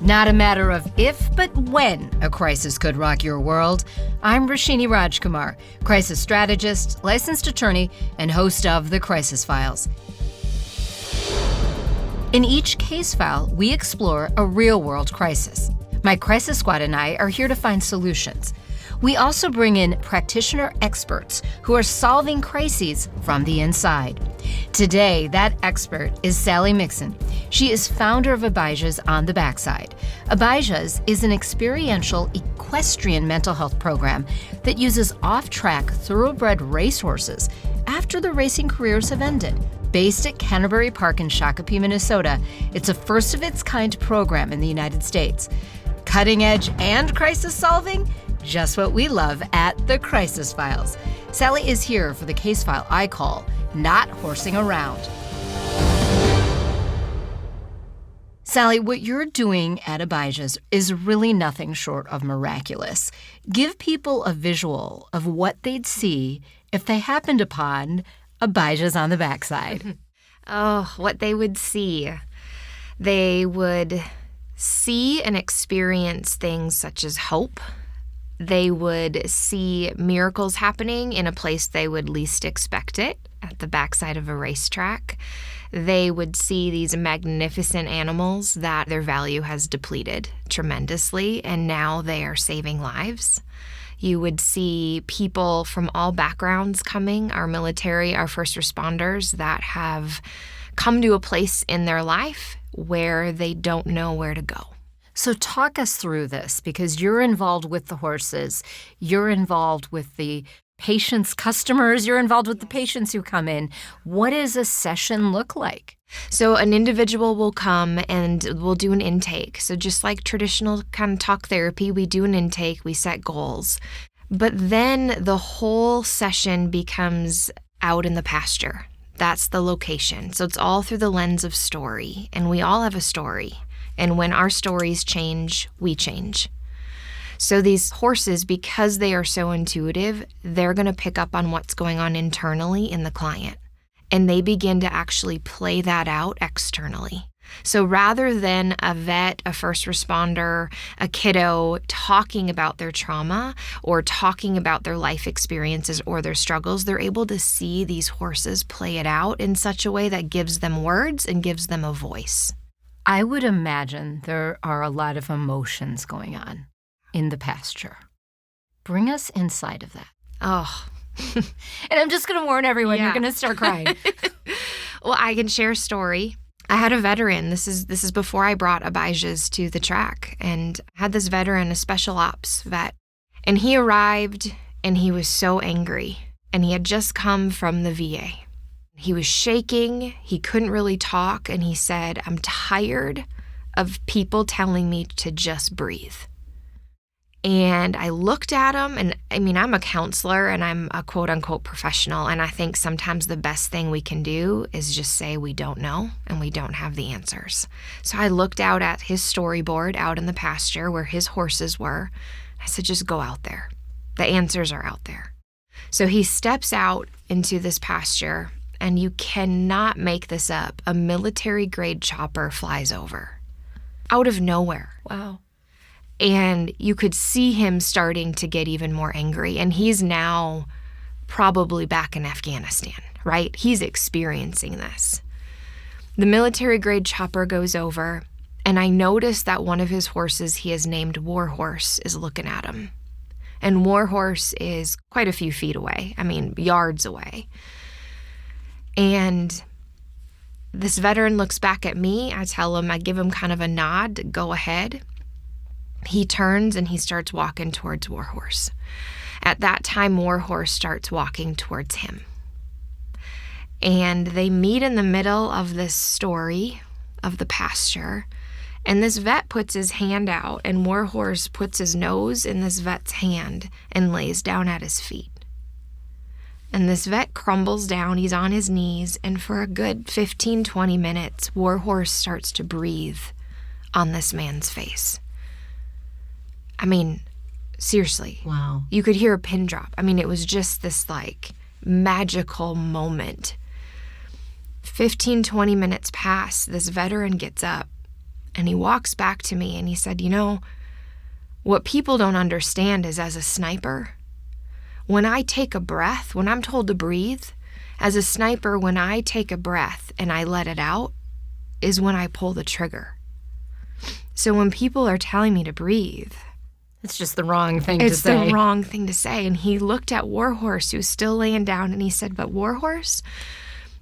Not a matter of if, but when a crisis could rock your world. I'm Roshini Rakjumar, crisis strategist, licensed attorney, and host of The Crisis Files. In each case file, we explore a real-world crisis. My crisis squad and I are here to find solutions. We also bring in practitioner experts who are solving crises from the inside. Today, that expert is Sally Mixon. She is founder of Abijah's On the Backside. Abijah's is an experiential equestrian mental health program that uses off-track thoroughbred racehorses after their racing careers have ended. Based at Canterbury Park in Shakopee, Minnesota, it's a first-of-its-kind program in the United States. Cutting edge and crisis solving? Just what we love at The Crisis Files. Sally is here for the case file I call Not Horsing Around. Sally, what you're doing at Abijah's is really nothing short of miraculous. Give people a visual of what they'd see if they happened upon Abijah's On the Backside. Oh, what they would see. They would see and experience things such as hope. They would see miracles happening in a place they would least expect it, at the backside of a racetrack. They would see these magnificent animals that their value has depleted tremendously, and now they are saving lives. You would see people from all backgrounds coming, our military, our first responders that have come to a place in their life where they don't know where to go. So talk us through this, because you're involved with the horses, you're involved with the patients' customers, you're involved with the patients who come in. What does a session look like? So an individual will come and we'll do an intake. So just like traditional kind of talk therapy, we do an intake, we set goals. But then the whole session becomes out in the pasture. That's the location. So it's all through the lens of story, and we all have a story. And when our stories change, we change. So these horses, because they are so intuitive, they're going to pick up on what's going on internally in the client. And they begin to actually play that out externally. So rather than a vet, a first responder, a kiddo talking about their trauma or talking about their life experiences or their struggles, they're able to see these horses play it out in such a way that gives them words and gives them a voice. I would imagine there are a lot of emotions going on in the pasture. Bring us inside of that. Oh. And I'm just going to warn everyone, You're going to start crying. Well, I can share a story. I had a veteran. This is before I brought Abijah's to the track. And I had this veteran, a special ops vet. And he arrived and he was so angry. And he had just come from the VA. He was shaking, he couldn't really talk, and he said, "I'm tired of people telling me to just breathe." And I looked at him, and I mean, I'm a counselor and I'm a quote-unquote professional, and I think sometimes the best thing we can do is just say we don't know and we don't have the answers. So I looked out at his storyboard out in the pasture where his horses were. I said, just go out there. The answers are out there. So he steps out into this pasture, and you cannot make this up. A military-grade chopper flies over out of nowhere. Wow. And you could see him starting to get even more angry. And he's now probably back in Afghanistan, right? He's experiencing this. The military-grade chopper goes over, and I noticed that one of his horses he has named Warhorse is looking at him. And Warhorse is quite a few feet away. I mean, yards away. And this veteran looks back at me. I tell him, I give him kind of a nod, go ahead. He turns and he starts walking towards Warhorse. At that time, Warhorse starts walking towards him. And they meet in the middle of this story of the pasture. And this vet puts his hand out, and Warhorse puts his nose in this vet's hand and lays down at his feet. And this vet crumbles down, he's on his knees, and for a good 15, 20 minutes, Warhorse starts to breathe on this man's face. I mean, seriously. Wow. You could hear a pin drop. I mean, it was just this, magical moment. 15, 20 minutes pass, this veteran gets up, And he walks back to me and he said, what people don't understand is as a sniper, when I take a breath, when I'm told to breathe, as a sniper, when I take a breath and I let it out is when I pull the trigger. So when people are telling me to breathe, it's just the wrong thing to say. It's the wrong thing to say. And he looked at Warhorse, who's still laying down, and he said, but Warhorse,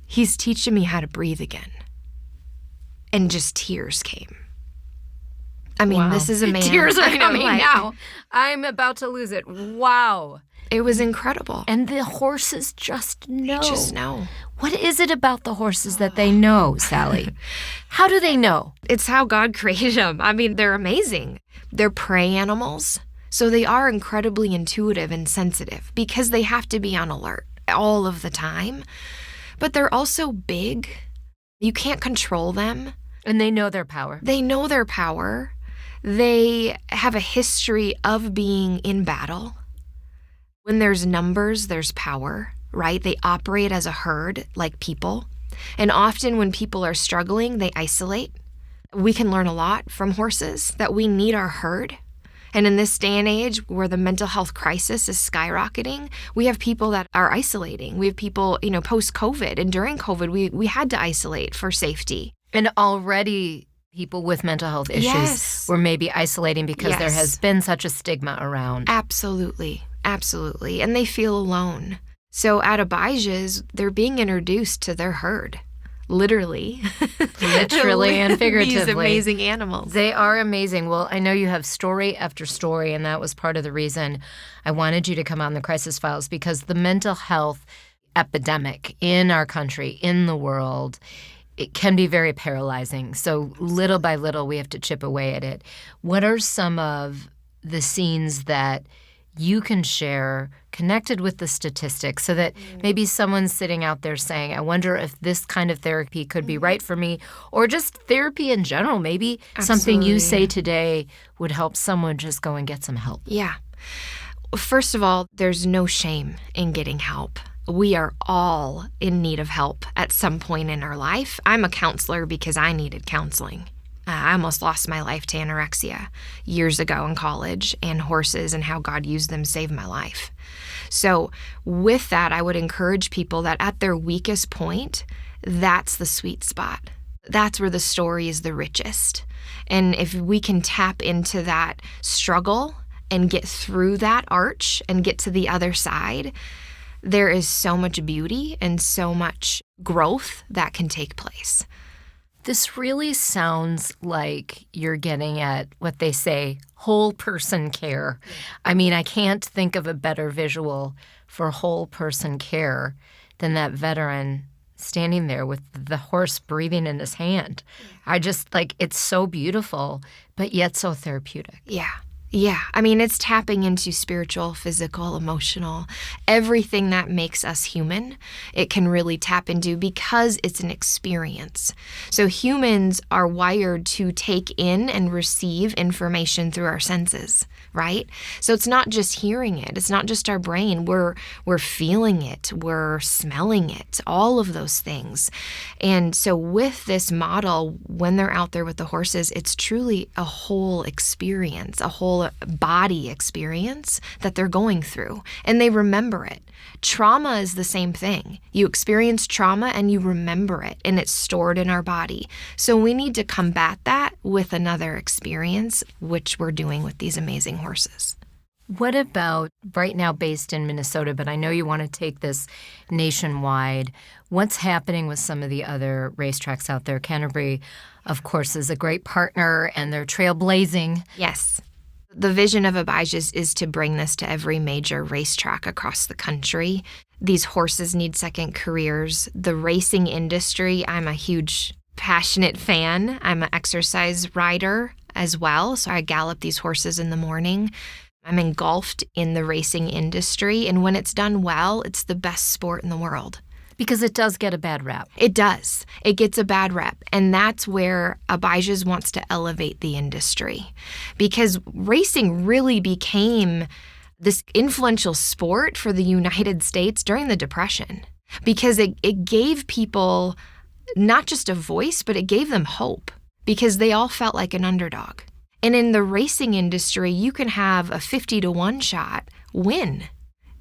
he's teaching me how to breathe again. And just tears came. I mean, Wow. This is a man. Tears are coming now. I'm about to lose it. Wow. It was incredible. And the horses just know. They just know. What is it about the horses that they know, Sally? How do they know? It's how God created them. I mean, they're amazing. They're prey animals, so they are incredibly intuitive and sensitive because they have to be on alert all of the time. But they're also big. You can't control them. And they know their power. They know their power. They have a history of being in battle. When there's numbers, there's power, right? They operate as a herd like people. And often when people are struggling, they isolate. We can learn a lot from horses that we need our herd. And in this day and age where the mental health crisis is skyrocketing, we have people that are isolating. We have people, post-COVID and during COVID, we had to isolate for safety. And already people with mental health issues were maybe isolating because there has been such a stigma around. Absolutely. Absolutely. And they feel alone. So at Abijah's, they're being introduced to their herd. Literally. Literally and figuratively. These amazing animals. They are amazing. Well, I know you have story after story, and that was part of the reason I wanted you to come on the Crisis Files, because the mental health epidemic in our country, in the world, it can be very paralyzing. So little by little, we have to chip away at it. What are some of the scenes that you can share connected with the statistics so that maybe someone's sitting out there saying, I wonder if this kind of therapy could be right for me, or just therapy in general. Maybe something you say today would help someone just go and get some help. Yeah. First of all, there's no shame in getting help. We are all in need of help at some point in our life. I'm a counselor because I needed counseling. I almost lost my life to anorexia years ago in college, and horses and how God used them saved my life. So with that, I would encourage people that at their weakest point, that's the sweet spot. That's where the story is the richest. And if we can tap into that struggle and get through that arch and get to the other side, there is so much beauty and so much growth that can take place. This really sounds like you're getting at what they say, whole person care. I mean, I can't think of a better visual for whole person care than that veteran standing there with the horse breathing in his hand. I just it's so beautiful, but yet so therapeutic. Yeah. Yeah. I mean, it's tapping into spiritual, physical, emotional, everything that makes us human. It can really tap into because it's an experience. So humans are wired to take in and receive information through our senses, right? So it's not just hearing it. It's not just our brain. We're feeling it. We're smelling it, all of those things. And so with this model, when they're out there with the horses, it's truly a whole experience, a whole body experience that they're going through, and they remember it. Trauma is the same thing. You experience trauma and you remember it, and it's stored in our body. So we need to combat that with another experience, which we're doing with these amazing horses. What about right now based in Minnesota, but I know you want to take this nationwide. What's happening with some of the other racetracks out there? Canterbury, of course, is a great partner, and they're trailblazing. Yes. The vision of Abijah's is to bring this to every major racetrack across the country. These horses need second careers. The racing industry, I'm a huge, passionate fan. I'm an exercise rider as well, so I gallop these horses in the morning. I'm engulfed in the racing industry, and when it's done well, it's the best sport in the world. Because it does get a bad rap. It does. It gets a bad rep. And that's where Abijah's wants to elevate the industry. Because racing really became this influential sport for the United States during the Depression. Because it gave people not just a voice, but it gave them hope. because they all felt like an underdog. And in the racing industry, you can have a 50-1 shot win,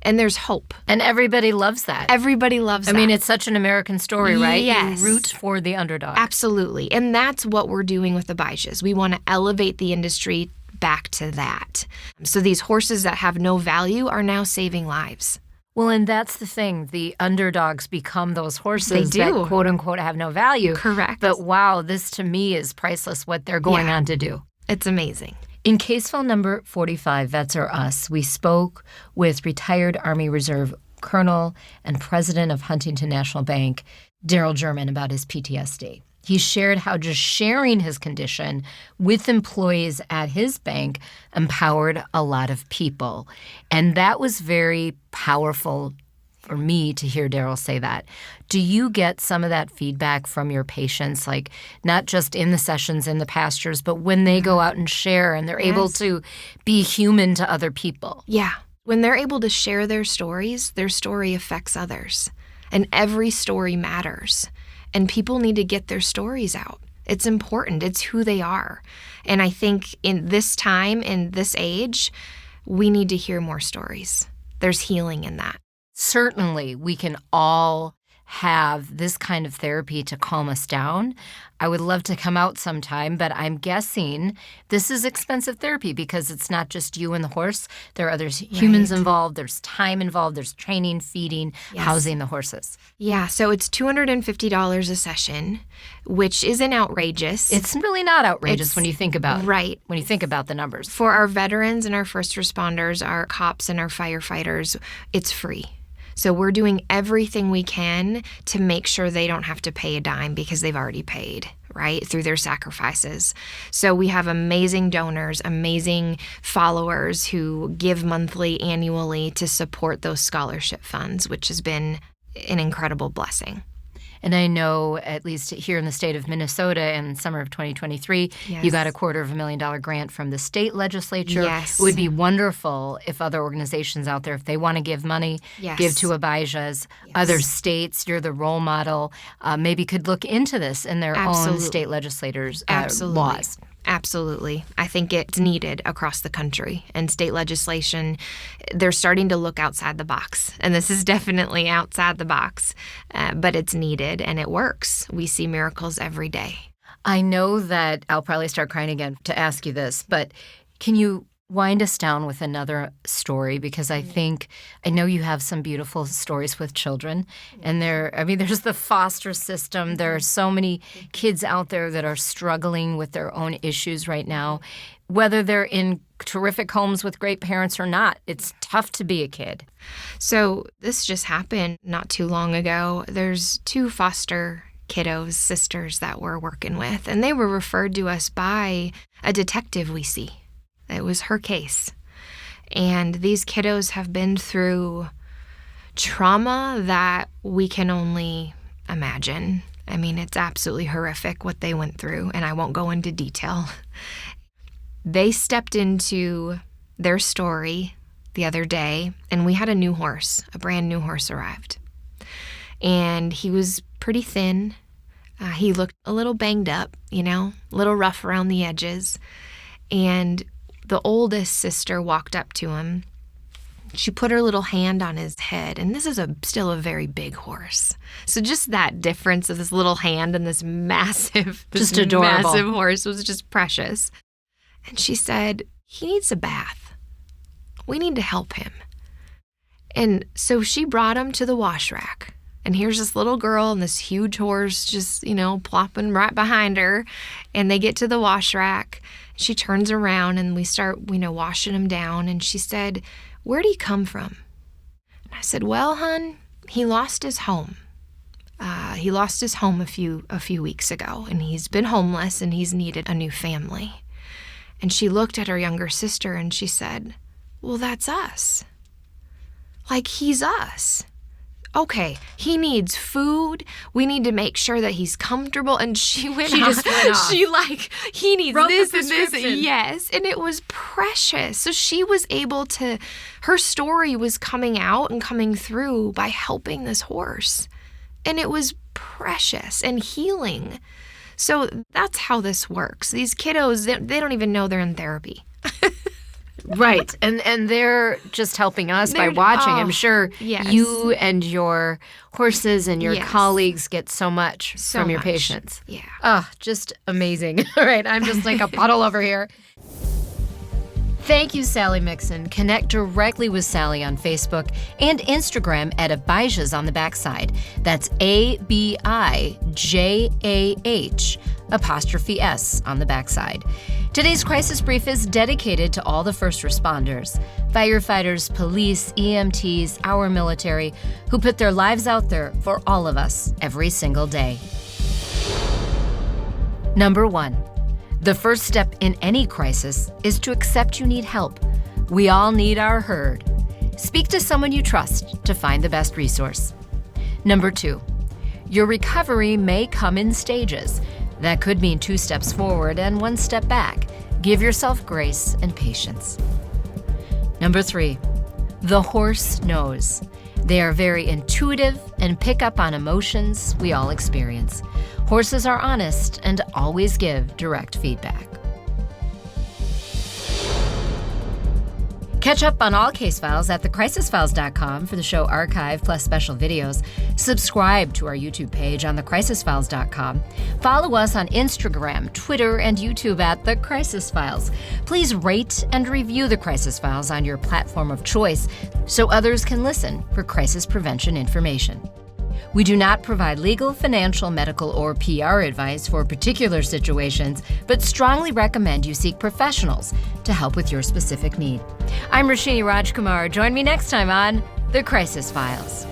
and there's hope. And everybody loves that. Everybody loves that. I mean, it's such an American story, right? Yes. You root for the underdog. Absolutely. And that's what we're doing with Abijahs. We want to elevate the industry back to that. So these horses that have no value are now saving lives. Well, and that's the thing. The underdogs become those horses They do. that, quote unquote, have no value. Correct. But wow, this to me is priceless what they're going on to do. It's amazing. In case file number 45, Vets Are Us, we spoke with retired Army Reserve Colonel and President of Huntington National Bank, Daryl German, about his PTSD. He shared how just sharing his condition with employees at his bank empowered a lot of people. And that was very powerful for me to hear Daryl say that. Do you get some of that feedback from your patients, like not just in the sessions in the pastures, but when they go out and share and they're able to be human to other people? Yeah. When they're able to share their stories, their story affects others. And every story matters. And people need to get their stories out. It's important. It's who they are. And I think in this time, in this age, we need to hear more stories. There's healing in that. Certainly, we can all have this kind of therapy to calm us down. I would love to come out sometime, but I'm guessing this is expensive therapy because it's not just you and the horse. There are other humans involved. There's time involved. There's training, feeding, housing the horses. Yeah, so it's $250 a session, which isn't outrageous. It's really not outrageous when you think about when you think about the numbers. For our veterans and our first responders, our cops and our firefighters, it's free. So we're doing everything we can to make sure they don't have to pay a dime because they've already paid, right, through their sacrifices. So we have amazing donors, amazing followers who give monthly, annually to support those scholarship funds, which has been an incredible blessing. And I know, at least here in the state of Minnesota in summer of 2023, you got a $250,000 grant from the state legislature. Yes. It would be wonderful if other organizations out there, if they want to give money, give to Abijahs. Other states, you're the role model, maybe could look into this in their own state legislators' laws. Absolutely. I think it's needed across the country. And state legislation, they're starting to look outside the box. And this is definitely outside the box, but it's needed and it works. We see miracles every day. I know that I'll probably start crying again to ask you this, but can you wind us down with another story? Because I know you have some beautiful stories with children. And there's the foster system. There are so many kids out there that are struggling with their own issues right now. Whether they're in terrific homes with great parents or not, it's tough to be a kid. So this just happened not too long ago. There's 2 foster kiddos, sisters that we're working with, and they were referred to us by a detective we see. It was her case. And these kiddos have been through trauma that we can only imagine. I mean, it's absolutely horrific what they went through, and I won't go into detail. They stepped into their story the other day, and we had a new horse, a brand new horse arrived. And he was pretty thin. He looked a little banged up, a little rough around the edges. And the oldest sister walked up to him. She put her little hand on his head, and this is still a very big horse. So just that difference of this little hand and this massive, massive horse was just precious. And she said, he needs a bath. We need to help him. And so she brought him to the wash rack. And here's this little girl and this huge horse just, plopping right behind her. And they get to the wash rack. She turns around and we start, washing him down. And she said, where'd he come from? And I said, well, hon, he lost his home. He lost his home a few weeks ago. And he's been homeless and he's needed a new family. And she looked at her younger sister and she said, well, that's us. Like, he's us. Okay, he needs food. We need to make sure that he's comfortable. And she just went off. He needs this and this. Yes, and it was precious. So she was able to, her story was coming out and coming through by helping this horse. And it was precious and healing. So that's how this works. These kiddos, they don't even know they're in therapy. Right. And they're just helping us by watching. I'm sure you and your horses and your colleagues get so much from your patients. Yeah. Oh, just amazing. All right. I'm just like a puddle over here. Thank you, Sally Mixon. Connect directly with Sally on Facebook and Instagram at Abijah's on the backside. That's ABIJAH' on the backside. Today's Crisis Brief is dedicated to all the first responders, firefighters, police, EMTs, our military, who put their lives out there for all of us every single day. Number 1. The first step in any crisis is to accept you need help. We all need our herd. Speak to someone you trust to find the best resource. Number 2, your recovery may come in stages. That could mean 2 steps forward and 1 step back. Give yourself grace and patience. Number 3, the horse knows. They are very intuitive and pick up on emotions we all experience. Horses are honest and always give direct feedback. Catch up on all case files at thecrisisfiles.com for the show archive plus special videos. Subscribe to our YouTube page on thecrisisfiles.com. Follow us on Instagram, Twitter, and YouTube at The Crisis Files. Please rate and review The Crisis Files on your platform of choice so others can listen for crisis prevention information. We do not provide legal, financial, medical, or PR advice for particular situations, but strongly recommend you seek professionals to help with your specific need. I'm Roshini Rakjumar. Join me next time on The Crisis Files.